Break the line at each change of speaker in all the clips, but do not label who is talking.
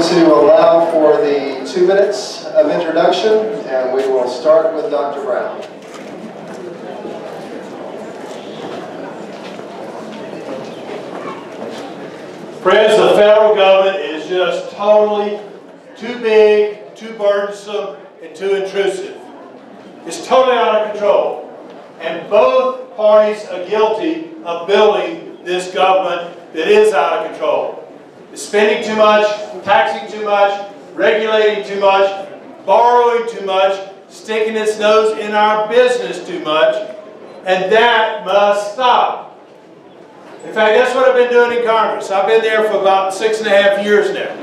to allow for the 2 minutes of introduction, and we will start with Dr. Brown.
Friends, the federal government is just totally too big, too burdensome, and too intrusive. It's totally out of control. And both parties are guilty of building this government that is out of control. It's spending too much, taxing too much, regulating too much, borrowing too much, sticking its nose in our business too much, and that must stop. In fact, that's what I've been doing in Congress. I've been there for about 6.5 years now.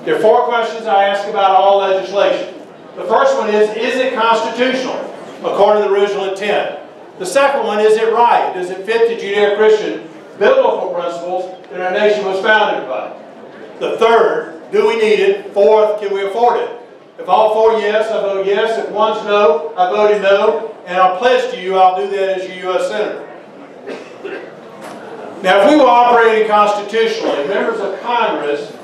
There are 4 questions I ask about all legislation. The first one is it constitutional according to the original intent? The second one, is it right? Does it fit the Judeo-Christian biblical principles that our nation was founded by? The third, do we need it? Fourth, can we afford it? If all 4 yes, I vote yes. If one's no, I voted no. And I'll pledge to you I'll do that as your U.S. Senator. Now, if we were operating constitutionally, members of Congress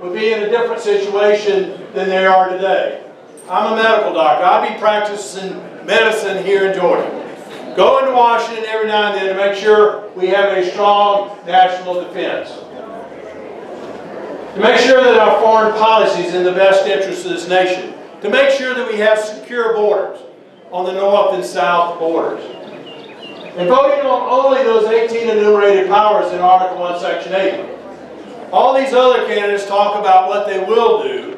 would be in a different situation than they are today. I'm a medical doctor. I'd be practicing medicine here in Georgia. Go into Washington every now and then to make sure we have a strong national defense. To make sure that our foreign policy is in the best interest of this nation. To make sure that we have secure borders on the north and south borders. And voting on only those 18 enumerated powers in Article 1, Section 8. All these other candidates talk about what they will do,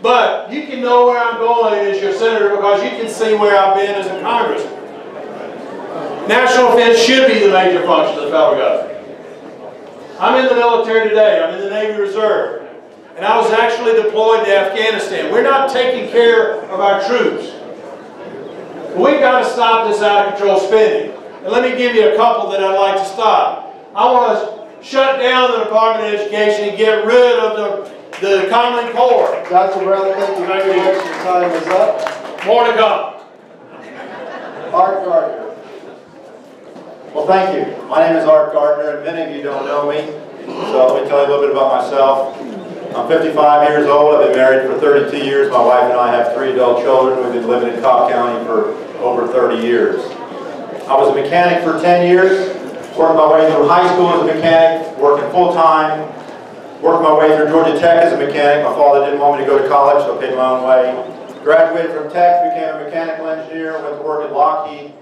but you can know where I'm going as your senator because you can see where I've been as a congressman. National defense should be the major function of the federal government. I'm in the military today. I'm in the Navy Reserve. And I was actually deployed to Afghanistan. We're not taking care of our troops. We've got to stop this out of control spending. And let me give you a couple that I'd like to stop. I want to shut down the Department of Education and get rid of the Common Core.
Dr. Brown, thank you very much. Your time is up.
More to come.
Art Gardner.
Well, thank you. My name is Art Gardner, and many of you don't know me, so let me tell you a little bit about myself. I'm 55 years old. I've been married for 32 years. My wife and I have 3 adult children. We've been living in Cobb County for over 30 years. I was a mechanic for 10 years. Worked my way through high school as a mechanic, working full-time, worked my way through Georgia Tech as a mechanic. My father didn't want me to go to college, so I paid my own way. Graduated from Tech, became a mechanical engineer, went to work at Lockheed,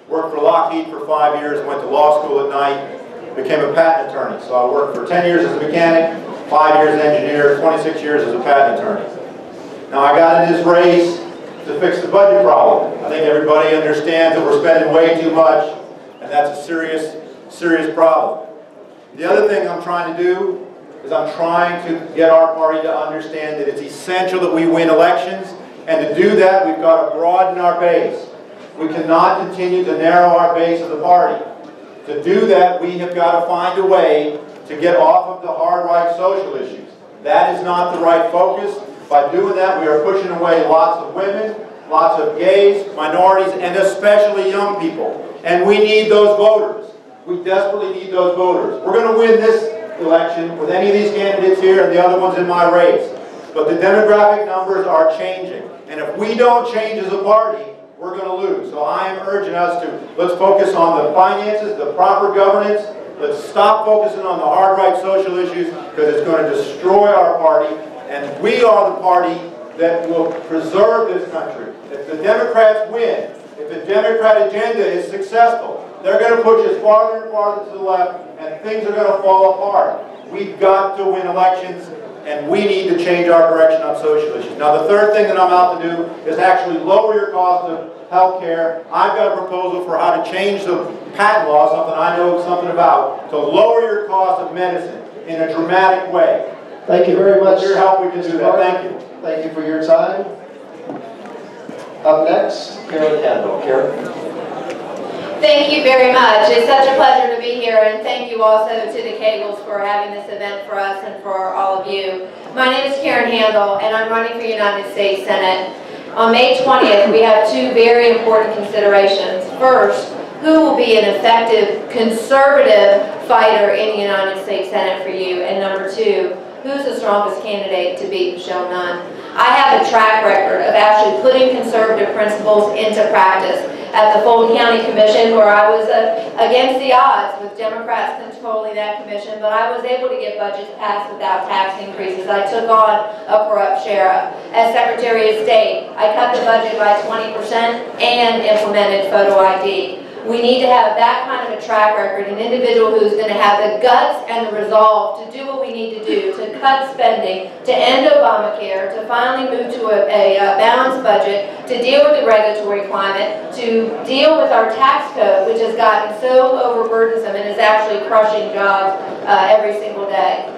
worked for Lockheed for 5 years, went to law school at night, became a patent attorney. So I worked for 10 years as a mechanic, 5 years as an engineer, 26 years as a patent attorney. Now I got in this race to fix the budget problem. I think everybody understands that we're spending way too much, and that's a serious problem. The other thing I'm trying to do is I'm trying to get our party to understand that it's essential that we win elections, and to do that we've got to broaden our base. We cannot continue to narrow our base of the party. To do that, we have got to find a way to get off of the hard right social issues. That is not the right focus. By doing that, we are pushing away lots of women, lots of gays, minorities, and especially young people. And we need those voters. We desperately need those voters. We're going to win this election with any of these candidates here and the other ones in my race. But the demographic numbers are changing. And if we don't change as a party, we're going to lose. So I am urging us to, let's focus on the finances, the proper governance. Let's stop focusing on the hard right social issues because it's going to destroy our party. And we are the party that will preserve this country. If the Democrats win, if the Democrat agenda is successful, they're going to push us farther and farther to the left, and things are going to fall apart. We've got to win elections, and we need to change our direction on social issues. Now, the third thing that I'm out to do is actually lower your cost of health care. I've got a proposal for how to change the patent law, something I know something about, to lower your cost of medicine in a dramatic way.
Thank you very much.
With your help, we can do that. Thank you.
Thank you for your time. Up next, Karen Handel. Karen.
Thank you very much. It's such a pleasure to be here, and thank you also to the Cagles for having this event for us and for all of you. My name is Karen Handel, and I'm running for United States Senate. On May 20th, we have 2 very important considerations. First, who will be an effective conservative fighter in the United States Senate for you? And number 2, who's the strongest candidate to beat Michelle Nunn. I have a track record of actually putting conservative principles into practice. At the Fulton County Commission, where I was against the odds with Democrats controlling that commission, but I was able to get budgets passed without tax increases. I took on a corrupt sheriff. As Secretary of State, I cut the budget by 20% and implemented photo ID. We need to have that kind of a track record, an individual who's going to have the guts and the resolve to do what we need to do, to cut spending, to end Obamacare, to finally move to a balanced budget, to deal with the regulatory climate, to deal with our tax code, which has gotten so overburdensome and is actually crushing jobs every single day.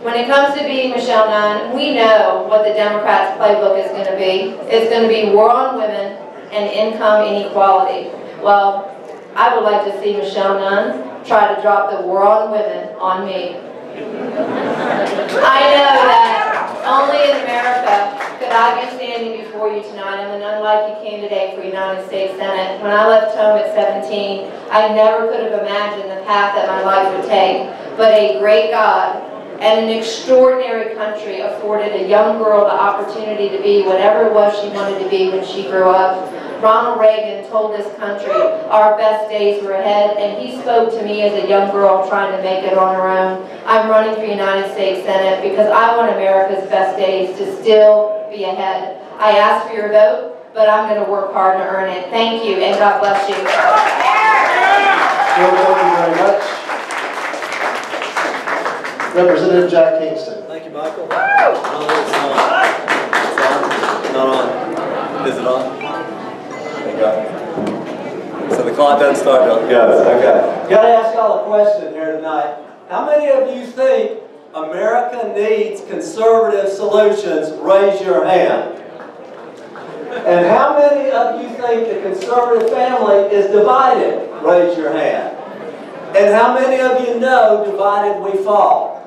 When it comes to beating Michelle Nunn, we know what the Democrats' playbook is going to be. It's going to be war on women and income inequality. Well, I would like to see Michelle Nunn try to drop the war on women on me. I know that only in America could I be standing before you tonight. I'm an unlikely candidate for United States Senate. When I left home at 17, I never could have imagined the path that my life would take. But a great God and an extraordinary country afforded a young girl the opportunity to be whatever it was she wanted to be when she grew up. Ronald Reagan told this country our best days were ahead, and he spoke to me as a young girl trying to make it on her own. I'm running for United States Senate because I want America's best days to still be ahead. I ask for your vote, but I'm going to work hard to earn it. Thank you, and God bless you.
Well, thank you very much. Representative Jack Kingston.
Thank you, Michael. I don't know if it's on. It's on? Not on. Is it on? So the clock doesn't start till it goes. Okay. Got to ask y'all a question here tonight. How many of you think America needs conservative solutions? Raise your hand. And how many of you think the conservative family is divided? Raise your hand. And how many of you know divided we fall?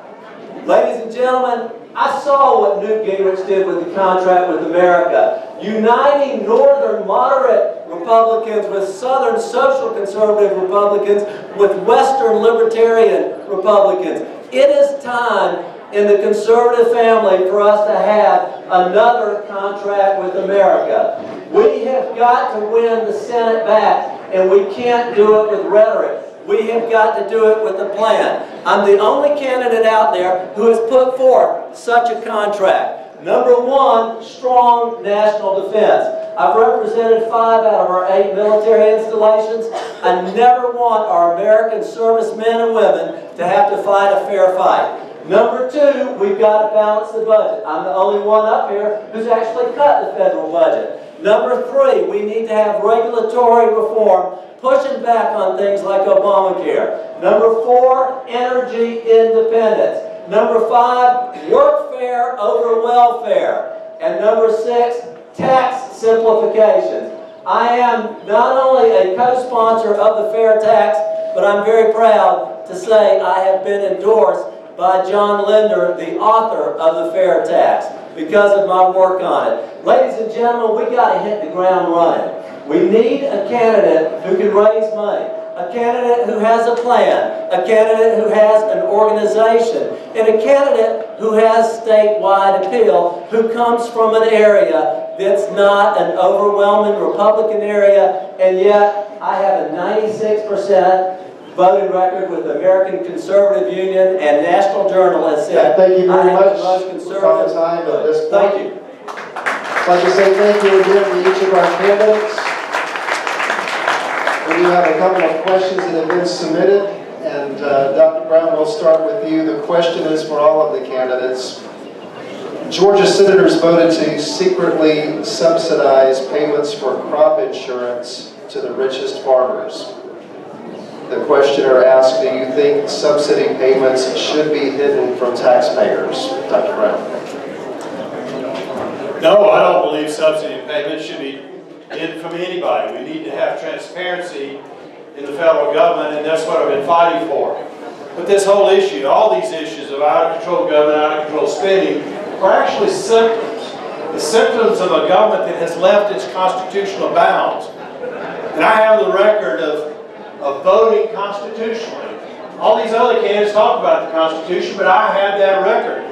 Ladies and gentlemen, I saw what Newt Gingrich did with the contract with America, uniting northern moderate Republicans with southern social conservative Republicans with western libertarian Republicans. It is time in the conservative family for us to have another contract with America. We have got to win the Senate back, and we can't do it with rhetoric. We have got to do it with a plan. I'm the only candidate out there who has put forth such a contract. Number one, strong national defense. I've represented 5 out of our 8 military installations. I never want our American servicemen and women to have to fight a fair fight. Number two, we've got to balance the budget. I'm the only one up here who's actually cut the federal budget. Number three, we need to have regulatory reform, pushing back on things like Obamacare. Number four, energy independence. Number 5, workfare over welfare. And number 6, tax simplifications. I am not only a co-sponsor of the fair tax, but I'm very proud to say I have been endorsed by John Linder, the author of the fair tax, because of my work on it. Ladies and gentlemen, we got to hit the ground running. We need a candidate who can raise money, a candidate who has a plan, a candidate who has an organization, and a candidate who has statewide appeal, who comes from an area that's not an overwhelming Republican area, and yet I have a 96% voting record with the American Conservative Union, and National Journal has said
thank you very much
for
the time at this point.
Thank you.
I'd like to say thank you again to each of our candidates. We do have a couple of questions that have been submitted, and Dr. Brown, we'll start with you. The question is for all of the candidates. Georgia senators voted to secretly subsidize payments for crop insurance to the richest farmers. The questioner asked, do you think subsidy payments should be hidden from taxpayers? Dr. Brown.
No, I don't believe subsidy payments should be hidden from anybody. We need to have transparency in the federal government, and that's what I've been fighting for. But this whole issue, all these issues of out-of-control government, out-of-control spending, are actually symptoms. The symptoms of a government that has left its constitutional bounds. And I have the record of voting constitutionally. All these other candidates talk about the Constitution, but I have that record.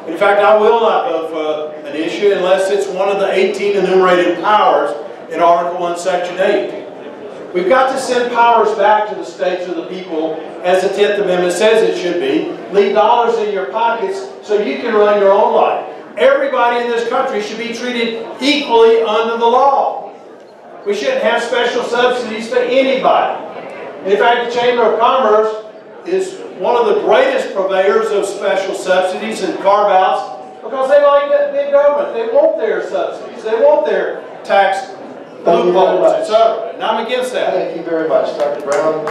In fact, I will not vote for an issue unless it's one of the 18 enumerated powers in Article 1, Section 8. We've got to send powers back to the states or the people, as the 10th Amendment says it should be. Leave dollars in your pockets so you can run your own life. Everybody in this country should be treated equally under the law. We shouldn't have special subsidies for anybody. In fact, the Chamber of Commerce is one of the greatest purveyors of special subsidies and carve-outs because they like that big government. They want their subsidies. They want their tax loopholes, etc. And I'm against that.
Thank you very much, Dr. Brown.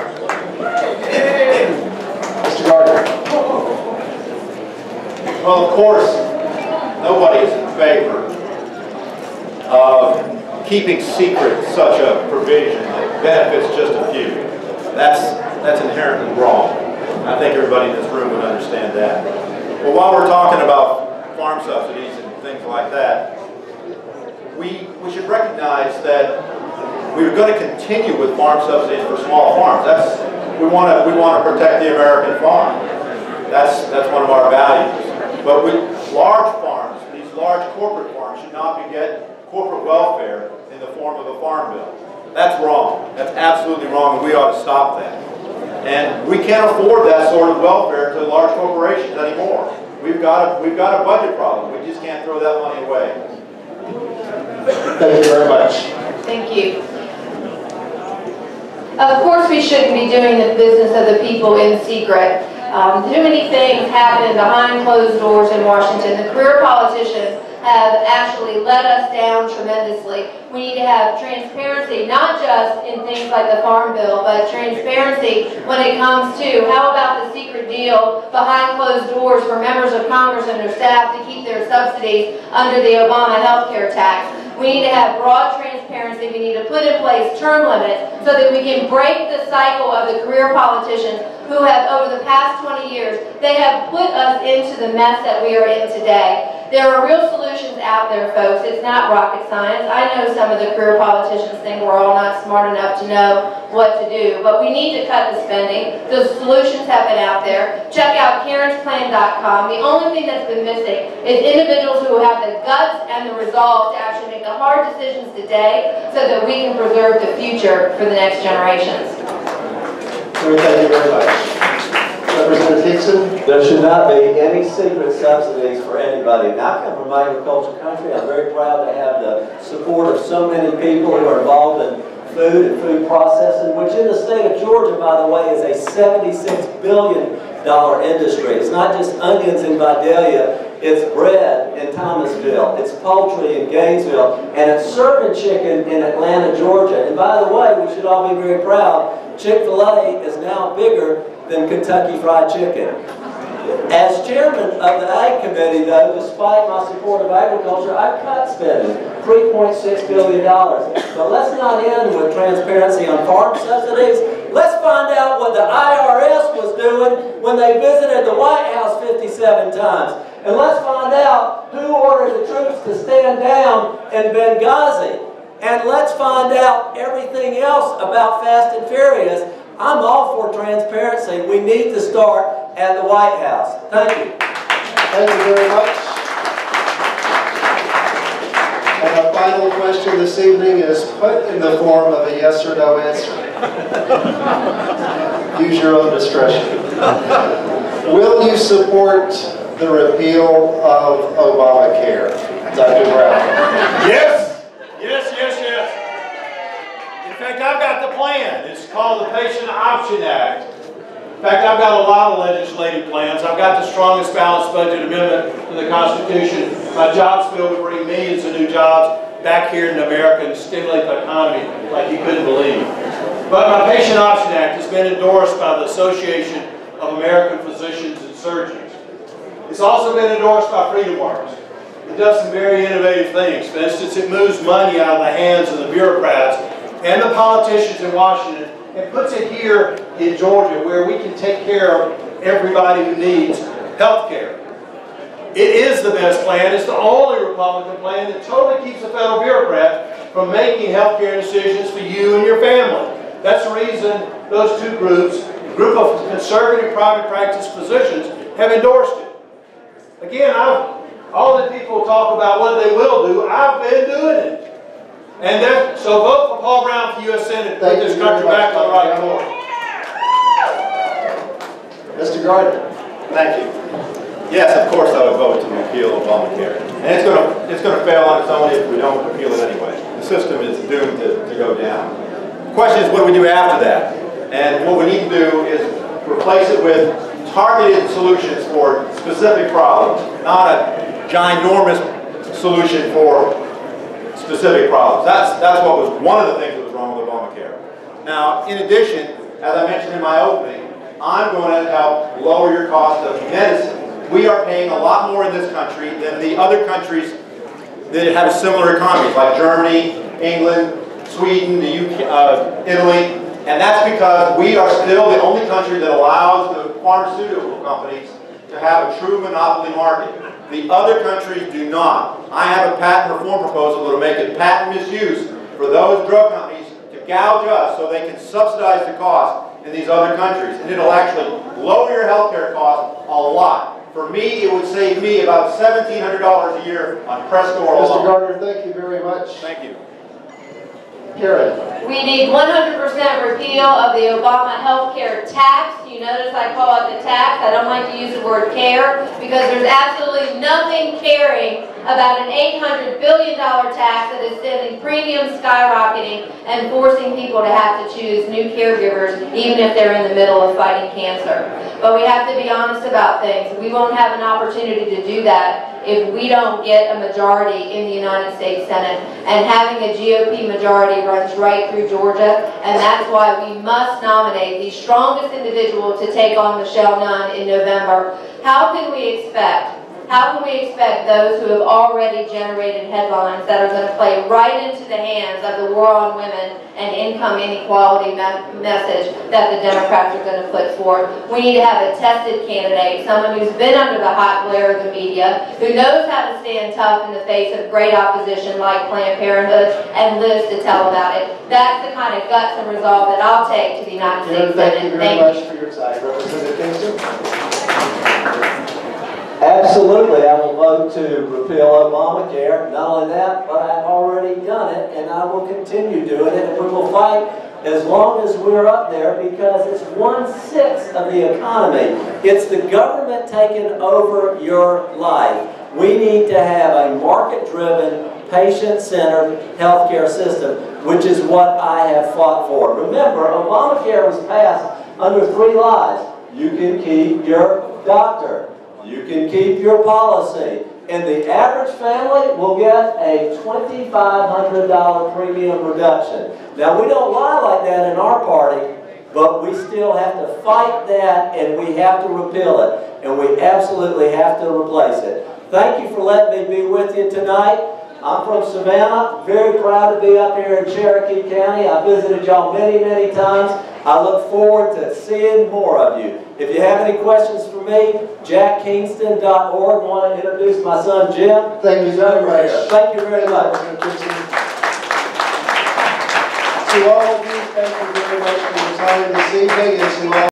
Mr. Gardner.
Well, of course, nobody is in favor of keeping secret such a provision that benefits just a few. That's inherently wrong. I think everybody in this room would understand that. But while we're talking about farm subsidies and things like that, we should recognize that we're going to continue with farm subsidies for small farms. We want to protect the American farm. That's one of our values. But with large farms, these large corporate farms should not be getting corporate welfare in the form of a farm bill. That's wrong. That's absolutely wrong, and we ought to stop that. And we can't afford that sort of welfare to large corporations anymore. We've got a budget problem. We just can't throw that money away.
Thank you very much.
Thank you. Of course we shouldn't be doing the business of the people in secret. Too many things happen behind closed doors in Washington. The career politicians have actually let us down tremendously. We need to have transparency, not just in things like the Farm Bill, but transparency when it comes to how about the secret deal behind closed doors for members of Congress and their staff to keep their subsidies under the Obama health care tax. We need to have broad transparency. We need to put in place term limits so that we can break the cycle of the career politicians who have, over the past 20 years, they have put us into the mess that we are in today. There are real solutions out there, folks. It's not rocket science. I know some of the career politicians think we're all not smart enough to know what to do, but we need to cut the spending. The solutions have been out there. Check out Karen'sPlan.com. The only thing that's been missing is individuals who have the guts and the resolve to actually make the hard decisions today so that we can preserve the future for the next generations.
Thank you very much. Representative Hickson?
There should not be any secret subsidies for anybody. And I come from agriculture country. I'm very proud to have the support of so many people who are involved in food and food processing, which in the state of Georgia, by the way, is a $76 billion industry. It's not just onions in Vidalia, it's bread in Thomasville, it's poultry in Gainesville, and it's serving chicken in Atlanta, Georgia. And by the way, we should all be very proud, Chick-fil-A is now bigger than Kentucky Fried Chicken. As chairman of the Ag Committee, though, despite my support of agriculture, I cut spending, $3.6 billion. But let's not end with transparency on farm subsidies. Let's find out what the IRS was doing when they visited the White House 57 times. And let's find out who ordered the troops to stand down in Benghazi. And let's find out everything else about Fast and Furious. I'm all for transparency. We need to start at the White House. Thank you.
Thank you very much. And our final question this evening is put in the form of a yes or no answer. Use your own discretion. Will you support the repeal of Obamacare? Dr. Brown.
Yes! Yes, yes, yes. In fact, I've got the plan. It's called the Patient Option Act. In fact, I've got a lot of legislative plans. I've got the strongest balanced budget amendment to the Constitution. My jobs bill would bring millions of new jobs back here in America and stimulate the economy like you couldn't believe. But my Patient Option Act has been endorsed by the Association of American Physicians and Surgeons. It's also been endorsed by Freedom Works. It does some very innovative things. For instance, it moves money out of the hands of the bureaucrats and the politicians in Washington and puts it here in Georgia where we can take care of everybody who needs health care. It is the best plan. It's the only Republican plan that totally keeps the federal bureaucrat from making health care decisions for you and your family. That's the reason those two groups, a group of conservative private practice physicians, have endorsed it. Again, all the people talk about what they will do. I've been doing it. And so vote for Paul Brown for U.S. Senate. Put this country back on the right course.
Mr. Gardner.
Thank you. Yes, of course I would vote to repeal Obamacare. And it's going to fail on its own if we don't repeal it anyway. The system is doomed to go down. The question is, what do we do after that? And what we need to do is replace it with targeted solutions for specific problems, not a ginormous solution for specific problems. That's what was one of the things that was wrong with Obamacare. Now, in addition, as I mentioned in my opening, I'm going to help lower your cost of medicine. We are paying a lot more in this country than the other countries that have similar economies, like Germany, England, Sweden, the UK, Italy. And that's because we are still the only country that allows the pharmaceutical companies to have a true monopoly market. The other countries do not. I have a patent reform proposal that will make it patent misuse for those drug companies to gouge us so they can subsidize the cost in these other countries. And it'll actually lower your health care costs a lot. For me, it would save me about $1,700 a year on Crestor alone.
Mr. Gardner, thank you very much.
Thank you.
Karen.
We need 100% repeal of the Obama health care tax. You notice I call it the tax. I don't like to use the word care because there's absolutely nothing caring about an $800 billion tax that is sending premiums skyrocketing and forcing people to have to choose new caregivers even if they're in the middle of fighting cancer. But we have to be honest about things. We won't have an opportunity to do that if we don't get a majority in the United States Senate. And having a GOP majority runs right through Georgia, and that's why we must nominate the strongest individual to take on Michelle Nunn in November. How can we expect those who have already generated headlines that are going to play right into the hands of the war on women and income inequality message that the Democrats are going to put forth? We need to have a tested candidate, someone who's been under the hot glare of the media, who knows how to stand tough in the face of great opposition like Planned Parenthood, and lives to tell about it. That's the kind of guts and resolve that I'll take to the United States Senate.
Thank you very much for your time. Representative Kingston.
Absolutely, I will vote to repeal Obamacare. Not only that, but I've already done it, and I will continue doing it, and we will fight as long as we're up there because it's 1/6 of the economy. It's the government taking over your life. We need to have a market-driven, patient-centered healthcare system, which is what I have fought for. Remember, Obamacare was passed under 3 lies. You can keep your doctor. You can keep your policy, and the average family will get a $2,500 premium reduction. Now, we don't lie like that in our party, but we still have to fight that, and we have to repeal it, and we absolutely have to replace it. Thank you for letting me be with you tonight. I'm from Savannah, very proud to be up here in Cherokee County. I visited y'all many, many times. I look forward to seeing more of you. If you have any questions for me, jackkingston.org. I want to introduce my son, Jim.
Thank you very much.
Thank you very much.
To all of you, thank you very much for your time this evening, and to all